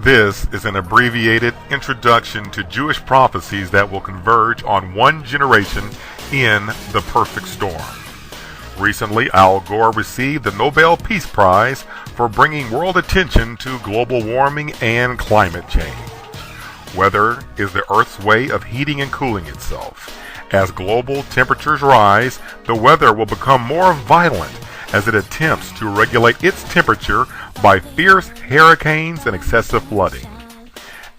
This is an abbreviated introduction to Jewish prophecies that will converge on one generation in the perfect storm. Recently, Al Gore received the Nobel Peace Prize for bringing world attention to global warming and climate change. Weather is the Earth's way of heating and cooling itself. As global temperatures rise, the weather will become more violent as it attempts to regulate its temperature by fierce hurricanes and excessive flooding.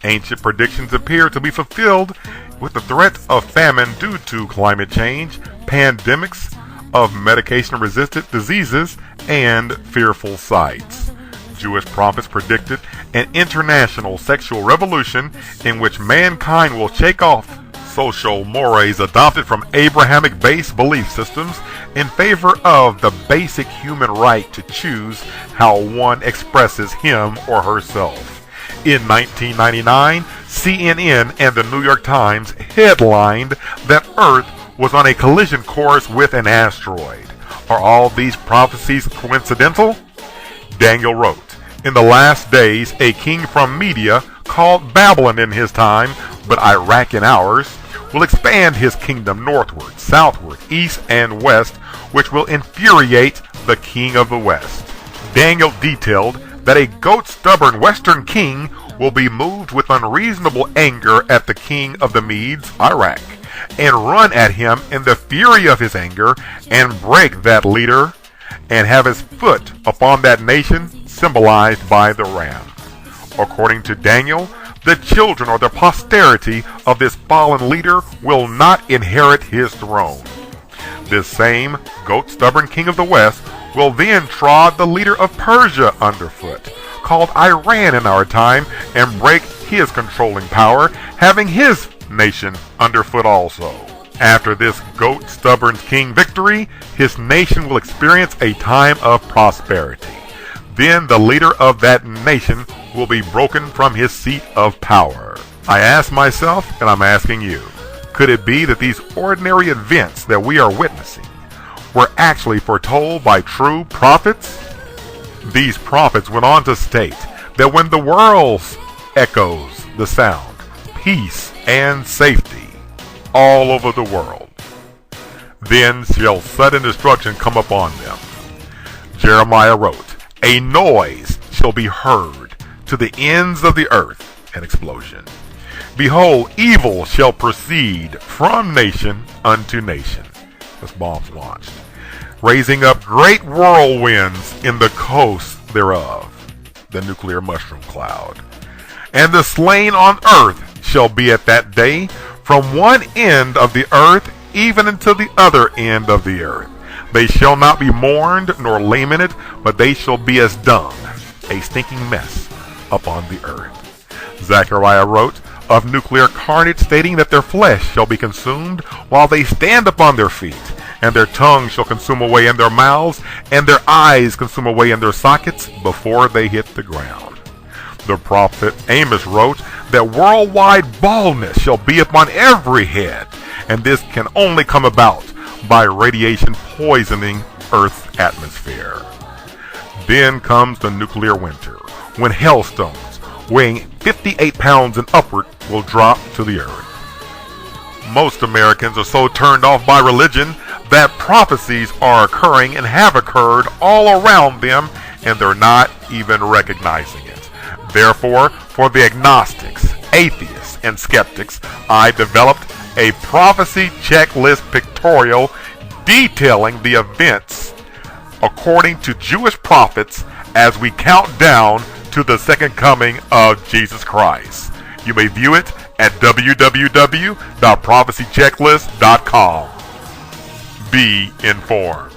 Ancient predictions appear to be fulfilled with the threat of famine due to climate change, pandemics of medication-resistant diseases, and fearful sights. Jewish prophets predicted an international sexual revolution in which mankind will shake off social mores adopted from Abrahamic-based belief systems in favor of the basic human right to choose how one expresses him or herself. In 1999, CNN and the New York Times headlined that Earth was on a collision course with an asteroid. Are all these prophecies coincidental? Daniel wrote, "In the last days, a king from Media, called Babylon in his time, but Iraq in ours, will expand his kingdom northward, southward, east, and west, which will infuriate the king of the west." Daniel detailed that a goat-stubborn western king will be moved with unreasonable anger at the king of the Medes, Iraq, and run at him in the fury of his anger, and break that leader, and have his foot upon that nation, symbolized by the ram. According to Daniel, the children or the posterity of this fallen leader will not inherit his throne. This same goat-stubborn king of the west will then trod the leader of Persia underfoot, called Iran in our time, and break his controlling power, having his nation underfoot also. After this goat-stubborn king victory, his nation will experience a time of prosperity. Then the leader of that nation will be broken from his seat of power. I ask myself, and I'm asking you, could it be that these ordinary events that we are witnessing were actually foretold by true prophets? These prophets went on to state that when the world echoes the sound, peace and safety all over the world, then shall sudden destruction come upon them. Jeremiah wrote, "A noise shall be heard to the ends of the earth," an explosion. "Behold, evil shall proceed from nation unto nation," as bombs launched, "raising up great whirlwinds in the coasts thereof," the nuclear mushroom cloud. "And the slain on earth shall be at that day from one end of the earth even unto the other end of the earth. They shall not be mourned nor lamented, but they shall be as dung, a stinking mess upon the earth." Zechariah wrote of nuclear carnage, stating that their flesh shall be consumed while they stand upon their feet, and their tongue shall consume away in their mouths, and their eyes consume away in their sockets before they hit the ground. The prophet Amos wrote that worldwide baldness shall be upon every head, and this can only come about by radiation poisoning Earth's atmosphere. Then comes the nuclear winter, when hailstones weighing 58 pounds and upward will drop to the earth. Most Americans are so turned off by religion that prophecies are occurring and have occurred all around them, and they're not even recognizing it. Therefore, for the agnostics, atheists, and skeptics, I developed a prophecy checklist pictorial detailing the events according to Jewish prophets as we count down to the second coming of Jesus Christ. You may view it at www.prophecychecklist.com. Be informed.